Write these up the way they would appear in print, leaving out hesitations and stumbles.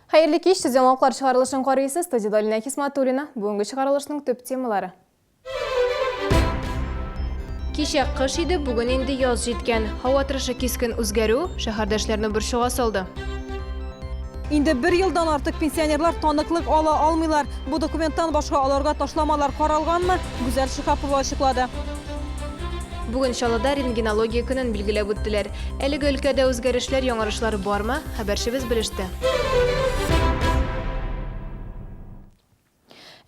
Hayırlı kеш, жаңалықтар шығарылышын қарайсыз, студияда Алина Хисматуллина, бүгінгі шығарылышының төп темалары. Кеше қыш еді, бүгін енді яз жеткен. Хауа тұрышы кескен өзгеру, шәһәрдәшләрне бір шуға салды. Инде bir yıldan artık pensionerlar tanıklık ala almıyorlar. Bu dokumentten başka alarga taşlamalar karalganmı? Güzel Şıkapova açıkladı. Бүгін Шалыда рентгенология күнін білгілеп өттілер. Әлігі өлкәдә өзгәрішләр, яңарышлар бармы? Хәбәршебез білішті.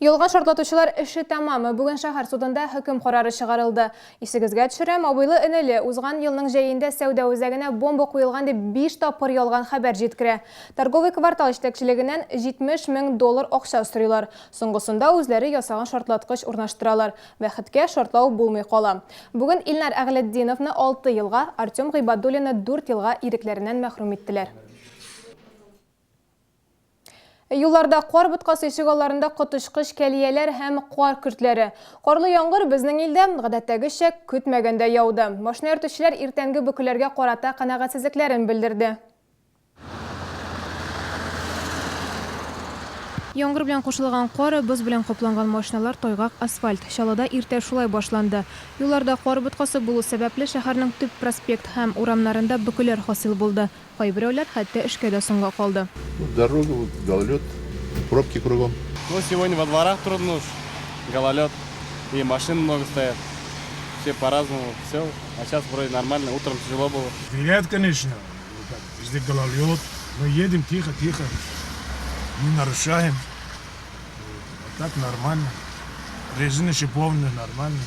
Yolgan şartlatушылар іші тамамы. Бүгін шәһәр судында хөкім қарары шығарылды. Исігізге түсірем, абыйлы інілі узған елның жайында сәуді өзәгіне бомба қойылған деп 5 тапыр ялған хабар жеткірі. Торговый квартал іштекшілігінен $70 000 ақша ұстырылар. Соңғысында өзлері ясаған шартлатқыш урнаштыралар. Вәхітке шартлау болмай қала. Бүгін Илнар Әғлетдиновны 6 елға, Артем Ғибадуллины 4 елға иреклерінен мәхрум еттілер. Юлларда қор бұтқасы ешігаларында құтышқыш кәлиелер һәм қор күртлері. Қорлы яңғыр біздің елде ғадаттәгіше күтмәгенде яуды. Машина өртішілер ертәнгі бүкілерге қората қанағатсызліклерін білдірді. Яңғыр белән кушылган қор, боз белән капланган машиналар тойгак асфальт. Шалыда иртә шулай башланды. Юлларда қор бұтқасы булу сәбәпле шәһәрнең төп проспект һәм урамнарында бүкеләр хасил булды. Кайберәүләр хәтта эшкә дә соңга калды. Дорога, гололед, пробки кругом. Ну, сегодня во дворах трудно уж, гололед, и машин много стоят. Все по-разному, все. А сейчас вроде нормально, утром тяжело было. Привет, конечно. Везде гололед. Мы едем тихо-тихо, не нарушаем. Вот так нормально. Резина шиповная, нормально.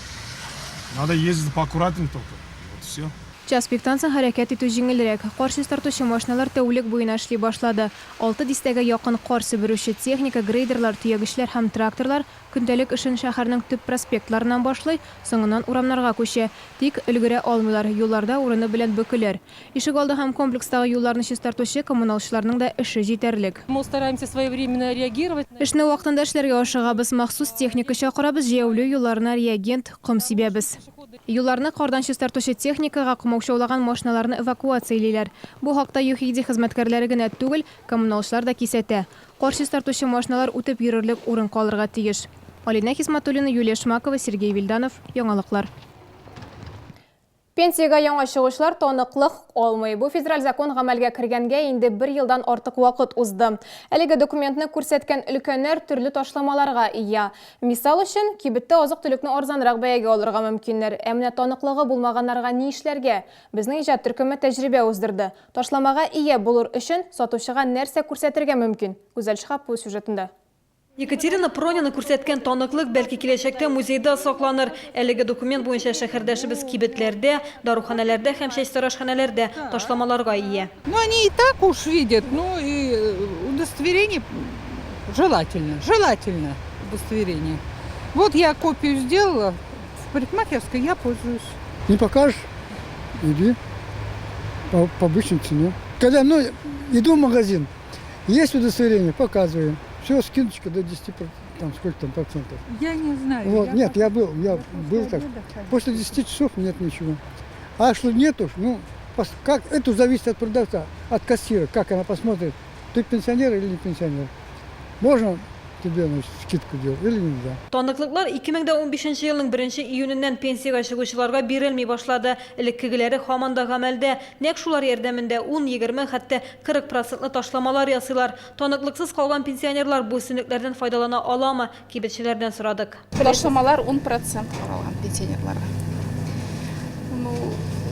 Надо ездить поаккуратнее только. Вот все. Час пиктансын хәрәкәт итү җиңелрәк. Каршы тартучы машиналар тәүлек буена эшли башлады. 6 дистәгә якын кар себерүче техника, грейдерлар, төягечләр һәм тракторлар көндәлек эшен шәһәрнең төп проспектларынан башлый, соңыннан урамнарга күчә. Тик өлгерә алмыйлар, юлларда урыны белән бөкеләр. Ишегалды һәм комплекстагы юлларны чистартучы коммуналчыларның да эше җитәрлек. Мы стараемся своевременно реагировать. Эшне вакытында эшләргә ашыгабыз, махсус техника чакырабыз, җәяүле юлларына реагент, ком сибәбез. Юлларны кардан чистартучы техникага кумаучаулаган машиналарны эвакуациялиләр. Бу хакта ЮХИДИ хезмәткәрләре генә түгел, коммуналчылар да кисәтә. Кар чистартучы машиналар үтеп йөрерлек урын калырга тиеш. Алина Хисматуллина, Юлия Шмакова, Сергей Вильданов, яңалыклар. Пенсияга яңа чыгышлар тоныклык алмый. Бу федераль закон гамәлгә кергәнгә инде 1 елдан артык вакыт узды. Әлеге документны күрсәткән өлкәннәр төрле ташламаларга ия. Мисал өчен, кибеттә азык-төлекне арзанрак бәягә алырга мөмкиннәр. Ә менә тоныклыгы булмаганнарга ни эшләргә? Безнең иҗат төркеме тәҗрибә уздырды. Ташламага ия булыр өчен сатучыга нәрсә күрсәтергә мөмкин? Гүзәл Шыхапова сюжетында. Екатерина Пронина күрсәткән таныклык бәлки киләчәктә музейда сакланыр. Әлеге документ буенча шәһәрдәшебез кибетләрдә, даруханәләрдә һәм чәчтарашханәләрдә ташламаларга ия. Ну, они и так уж видят, ну, и удостоверение желательно удостоверение. Вот я копию сделала, в парикмахерской я пользуюсь. Не покажешь? Иди по обычной цене. Когда, иду в магазин, есть удостоверение, показываю. Все, скидочка до 10%, там сколько там процентов. Я не знаю. Вот, нет, я был так. После 10 часов нет ничего. А что нету, как это зависит от продавца, от кассира, как она посмотрит, ты пенсионер или не пенсионер. Можно тебе, скидку делать или нельзя. Таныклыклар 2015 елның 1 июненнән пенсияга чыгучыларга бирелми башлады. Элеккегеләре һаман да гамәлдә. Нәкъ шулар ярдәмендә 10, 20, хәтта 40% ташламалар ясыйлар. Таныклыксыз калган пенсионерлар бу өстенлекләрдән файдалана аламы? Кибетчеләрдән сорадык. Ташламалар 10% каралган пенсионерларга.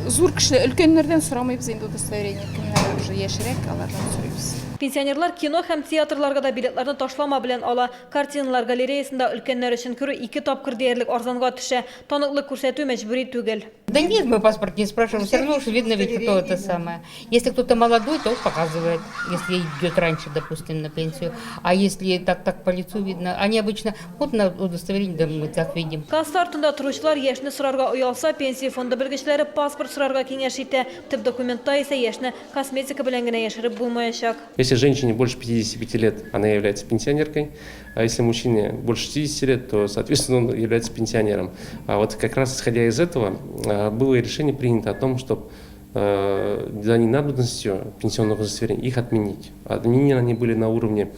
Зур кеше өлкәннәрдән сорамыйбыз инде удостоверение. Кемнәр уже яшерәк, алардан сорыйбыз. Пенсионерлар кино һәм театрларга да билетларны ташлама белән ала. Картиналар галереясында өлкәннәр өчен күрү 2 тапкыр диярлек арзанга төшә. Таныклык күрсәтү мәҗбүри түгел. Да нет, мы паспорт не спрашиваем, все равно уж видно ведь, кто это самое. Если кто-то молодой, то показывает, если идет раньше, допустим, на пенсию. А если так по лицу видно, они обычно, вот на удостоверение, да мы так видим. Касса артында торучылар яшьне сорарга уялса, пенсия фонды белгечләре паспорт сорарга киңәш итә. Төп документта исә яшьне косметика белән генә яшереп булмаячак. Если женщине больше 55 лет, она является пенсионеркой, а если мужчине больше 60 лет, то, соответственно, он является пенсионером. А вот как раз исходя из этого было решение принято о том, чтобы за ненадобностью пенсионных удостоверений их отменить. Отменены они были на уровне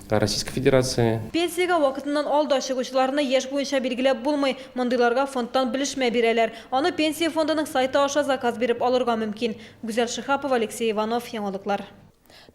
Российской Федерации. Пенсияга вакытынан алда чыгучыларны яш буенча билгеләп булмый, мондыйларга фондтан белешмә бирәләр. Аны пенсия фондының сайты аша заказ биреп алырга мөмкин. Гүзәл Шихапова, Алексей Иванов, яңалыклар.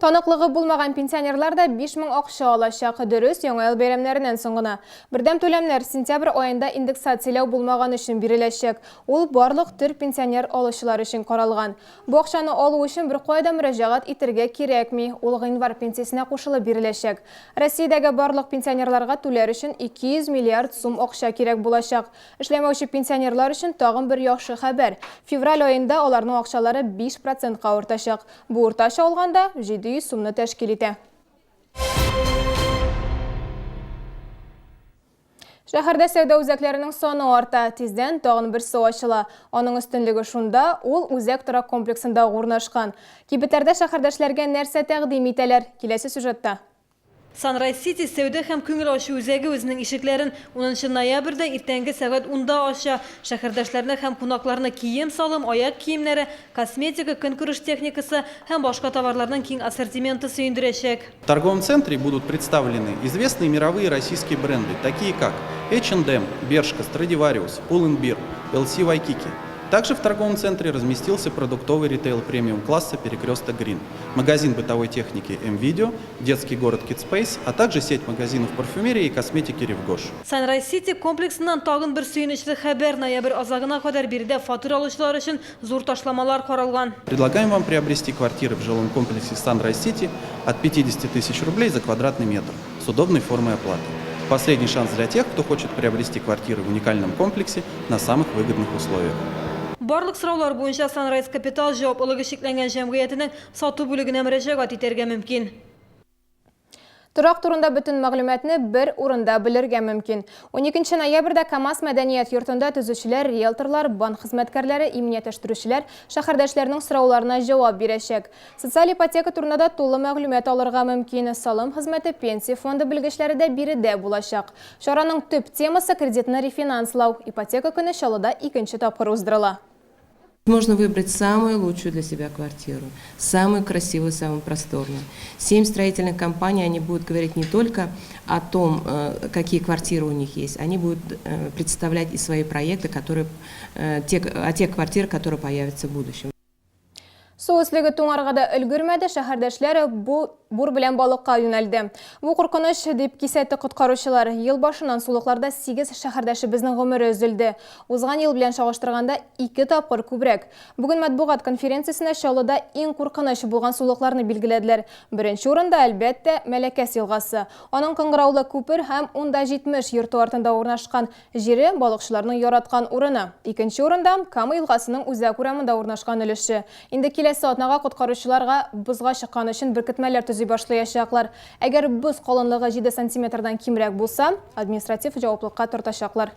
Таныклыгы булмаган пенсионерлар да 5000 акча алачак. Дөрес, яңа ел бәйрәмнәреннән соң гына. Бердәм түләмнәр сентябрь аенда индексацияләү булмаган өчен биреләчәк. Ул барлык төр пенсионер алучылар өчен каралган. Бу акчаны алу өчен бер кайда мөрәҗәгать итәргә кирәкми. Ул гыйнвар пенсиясенә кушылып биреләчәк. Россиядәге барлык пенсионерларга түләр өчен 200 миллиард сум акча кирәк булачак. Эшләмәүче пенсионерлар өчен тагын бер яхшы хәбәр. Февраль аенда аларның акчалары 5%-ка артачак. Бу уртача алганда 700 сумны тәшкил итә. Шәһәрдә сәүдә үзәкләренең саны арта, тиздән тагын берсе ачыла. Аның өстенлеге шунда, ул үзәк торак комплексында урнашкан. Кибетләрдә шәһәрдәшләргә нәрсә тәкъдим итәләр? Киләсе сюжетта. Sunrise City сәүдә һәм күңел ачу үзәге үзенең ишекләрен 10 ноябрьдә иртәнге сәгать 10-да ача. Шәһәрдәшләрне һәм кунакларны кием салым, аяк киемнәре, косметика, көнкүреш техникасы һәм башка товарларның киң ассортименты сөендерәчәк. В торговом центре будут представлены известные мировые российские бренды, такие как H&M, Bershka, Stradivarius, Pull&Bear, LC Waikiki. Также в торговом центре разместился продуктовый ритейл премиум-класса «Перекресток Грин», магазин бытовой техники M-Video, детский город Kidspace, а также сеть магазинов парфюмерии и косметики Ревгош. Sunrise City комплексынан тагын бер сөенечле хәбәр. Ноябрь азагына кадәр биредә фатир алучылар өчен зур ташламалар каралган. Предлагаем вам приобрести квартиры в жилом комплексе Sunrise City от 50 тысяч рублей за квадратный метр с удобной формой оплаты. Последний шанс для тех, кто хочет приобрести квартиры в уникальном комплексе на самых выгодных условиях. Барлык сораулар буенча Sunrise Capital җаваплылыгы шикләнгән җәмгыятенең сату бүлегенә мөрәҗәгать итәргә мөмкин. Торак турында бөтен мәгълүматны бер урында белергә мөмкин. 12 ноябрьдә КАМАЗ мәдәният йортында төзүчеләр, риэлторлар, банк хезмәткәрләре, иминиятләштерүчеләр шәһәрдәшләрнең сорауларына җавап бирәчәк. Социаль ипотека турында да тулы мәгълүмат алырга мөмкин. Салым хезмәте, пенсия фонды белгечләре дә биредә булачак. Шараның төп темасы кредитны рефинанслау. Ипотека көне Чаллыда 2нче тапкыр уздырыла. Можно выбрать самую лучшую для себя квартиру, самую красивую, самую просторную. 7 строительных компаний, они будут говорить не только о том, какие квартиры у них есть, они будут представлять и свои проекты, о тех квартирах, которые появятся в будущем. Су өслеге туңарга да өлгермәде, шәһәрдәшләре бур белән балыкка юнәлде. Бу куркыныч дип кисәтте коткаручылар. Ел башыннан сулыкларда 8 шәһәрдәшебезнең гомере өзелде. Узган ел белән чагыштырганда 2 тапкыр күбрәк. Бүген матбугат конференциясендә Чаллыда иң куркыныч булган сулыкларны билгеләделәр. Беренче урында әлбәттә Мәләкәс елгасы. Аның Кыңгыраулы күпер һәм 10-70 йорты артында урнашкан җире балыкчыларның яраткан урыны. Икенче урында Кама елгасының үзәк урамында урнашкан өлеше. Инде киләсе атнага коткаручыларга бузга чыккан өчен беркетмәләр төзи башлаячаклар. Әгәр буз калынлыгы 7 сантиметрдан кимрәк булса, административ җаваплылыкка тартачаклар.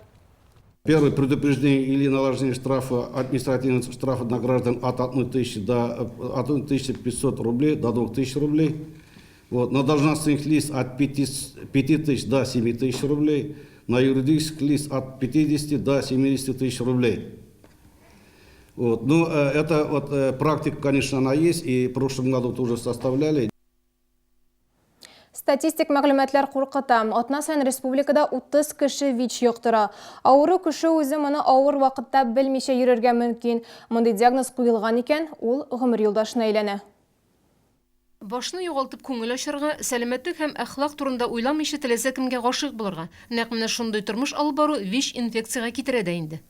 Первое предупреждение или наложение штрафа, административного штрафа на граждан от 1500 рублей до 2000 рублей. Вот. На должностных лиц от 5000 до 7000 рублей. На юридических лиц от 50 до 70 тысяч рублей. Вот. Ну, это практика, конечно, она есть, и в прошлом году тоже составляли. Статистик мәгълүматлар куркыта. Атна сайын республикада 30 кеше ВИЧ юктыра. Авыру кеше үзе моны авыр вакытта белмичә йөрергә мөмкин. Мондый диагноз куелган икән, ул гомер юлдашына әйләнә. Башны югалтып күңел ачарга, сәламәтлек һәм әхлак турында уйламыйча теләсә кемгә гашык булырга. Нәкъ менә шундый тормыш алып бару ВИЧ инфекцияга китерә дә инде.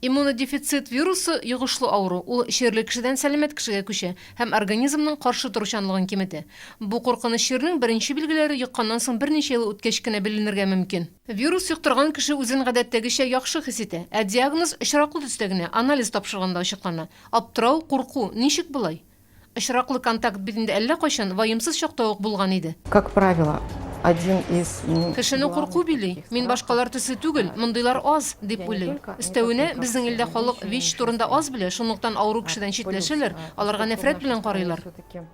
Иммунодефицит вирусы йогышлы авыру, ул ширле кешедән сәламәт кешегә күчә һәм организмның каршы торучанлыгын киметә. Бу куркыныч ширнең беренче билгеләре йокканнан соң берничә ел үткәч кенә беленергә мөмкин. Вирус йоктырган кеше үзен гадәттәгечә яхшы хис итә, ә диагноз очраклы төстә генә анализ тапшырганда ачыклана. Аптырау, курку, ничек булай? Очраклы контакт бит инде әллә кайчан ваемсыз чакта ук булган иде. Как правило, один из... Кешене курку били. Мин башкалар төсе түгел, мондыйлар аз, дип уйлый. Өстәвенә, безнең илдә халык ВИЧ турында аз белә, шунлыктан авыру кешедән читләшәләр, аларга нәфрәт белән карыйлар.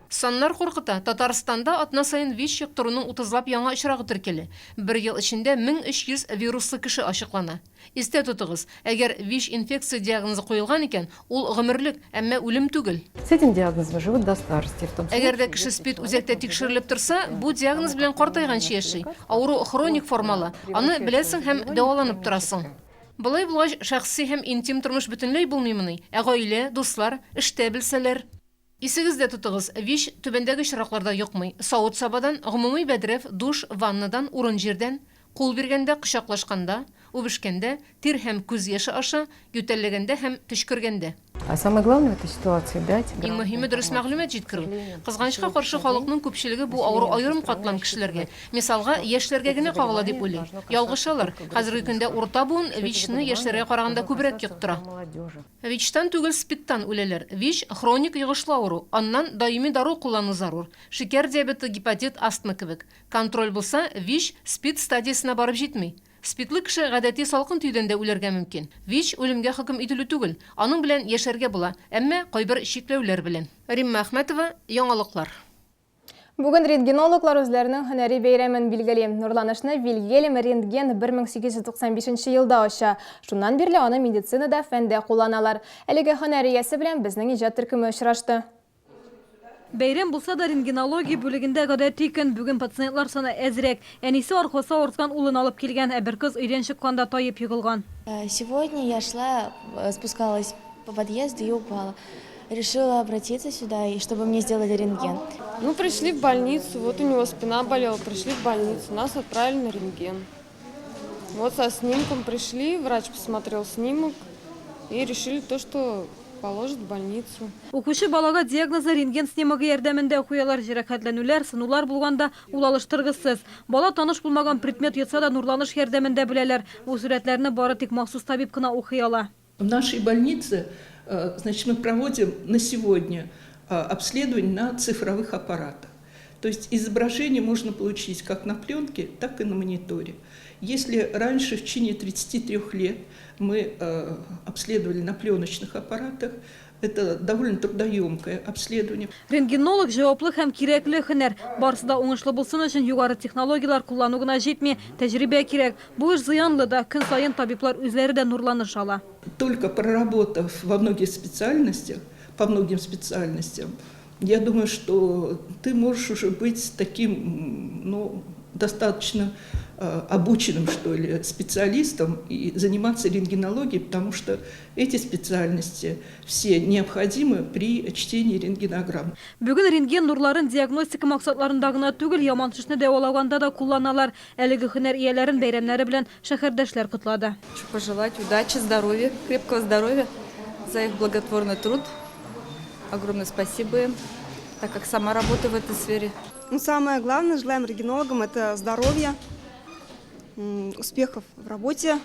Саннар куркыта. Татарстанда атна сайын ВИЧ йоктыруның 30лап яңа очрагы теркәлә. Бер ел эчендә 1300 вируслы кеше ачыклана. Истә тотыгыз, әгәр ВИЧ инфекция диагнозы қойылған екен, ул гомерлек, әмма үлем түгел. С этим диагнозом живут до старости. Әгәр дә кеше СПИД үзәктә тикшерелеп торса, бу диагноз белән картайганчы яши. Авыру хроник формалы. Аны беләсең һәм дәваланып торасың. Булай булгач, шәхси һәм интим тормыш бөтенләй булмыймыни. Ә гаилә, дуслар, эштә белсәләр. Исегездә тотыгыз, ВИЧ түбәндәге чиракларда юкмый. Савыт-сабадан, гомуми бәдрәф, душ, ваннадан, урын җирдән, кул биргәндә, кочаклашканда, үбешкәндә, тир һәм күз яшы аша, ютәлләгәндә һәм төшкергәндә. А самое главное в этой ситуации дать... Иң мөһиме дөрес мәгълүмат җиткерү. Кызганычка каршы халыкның күпчелеге бу авыру айрым катлам кешеләргә, мисалга, яшьләргә генә кагыла дип уйлый. Ялгышалар. Хәзерге көндә урта буын ВИЧ-ны яшьләргә караганда күбрәк йоктыра. ВИЧ-тан түгел СПИД-тан үләләр. ВИЧ хроник йогышлы авыру, аннан даими дару куллану зарур. Шикәр диабеты, гепатит, астма кебек. Контроль булса, ВИЧ СПИД стадиясына барып җитми. СПИДлы кеше гадәти салкын түйдән дә үләргә мөмкин. ВИЧ үлемгә хөкем ителү түгел. Аның белән яшәргә була, әмма кайбер шикләүләр белән. Римма Әхмәтова, яңалыклар. Бүген рентгенологлар үзләренең һөнәри бәйрәмен билгели. Нурланышны Вильгельм рентген 1895 елда ача. Шуннан бирле аны медицинада, фәндә кулланалар. Әлеге һөнәри иясе белән безнең иҗат төркеме очрашты. Бәйрәм булса да рентгенология бүлегендә гадәти көн бүген пациентлар саны әзрәк. Әнисе аркасы авырткан улын алып килгән, ә бер кыз өйдән чыкканда таеп егылган. Сегодня я шла, спускалась по подъезду и упала. Решила обратиться сюда, и чтобы мне сделали рентген. Ну, пришли в больницу, вот у него спина болела, пришли в больницу, нас отправили на рентген. Вот со снимком пришли, врач посмотрел снимок и решили то, что положит в больницу. Укучы балага диагнозы рентген снимогы ярдәмендә куялар, җәрәхәтләнүләр, сынулар булганда ул алыштыргысыз. Бала таныш булмаган предмет йотса да нурланыш ярдәмендә беләләр. Бу сурәтләрне бары тик махсус табиб кына укый ала. В нашей больнице, значит, мы проводим на сегодня обследование на цифровых аппаратах. То есть изображение можно получить как на пленке, так и на мониторе. Если раньше в течение 33 лет мы обследовали на пленочных аппаратах, это довольно трудоемкое обследование. Рентгенолог җаваплы һәм кирәкле һөнәр. Барысы да уңышлы булсын өчен югары технологиялар куллану гына җитми, тәҗрибә кирәк. Бу эш зыянлы да, көн саен табиблар үзләре дә нурланыш ала. Только проработав во многих специальностях, по многим специальностям, я думаю, что ты можешь уже быть таким, ну, достаточно обученным, что ли, специалистом и заниматься рентгенологией, потому что эти специальности все необходимы при чтении рентгенограмм. Бүген рентген нурларын диагностика максатларында гына түгел, яман төшне дәвалаганда да кулланалар. Әлеге һөнәр ияләрен бәйрәмнәре белән шәһәрдәшләр котлады. Хочу пожелать удачи, здоровья, крепкого здоровья за их благотворный труд. Огромное спасибо им, так как сама работаю в этой сфере. Ну, самое главное, желаем рентгенологам, это здоровья, успехов в работе,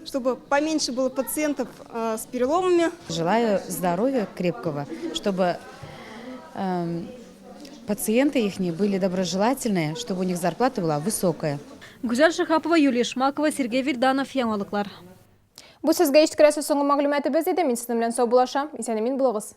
чтобы поменьше было пациентов с переломами. Желаю здоровья крепкого, чтобы пациенты их были доброжелательные, чтобы у них зарплата была высокая. Гүзәл Шахапова, Юлия Шмакова, Сергей Вильданов, яңалыклар. Бу сезгә ишеткерәсе соңгы мәгълүматы без иде. Мин сезнең белән сау булашам. Исән-амин булыгыз.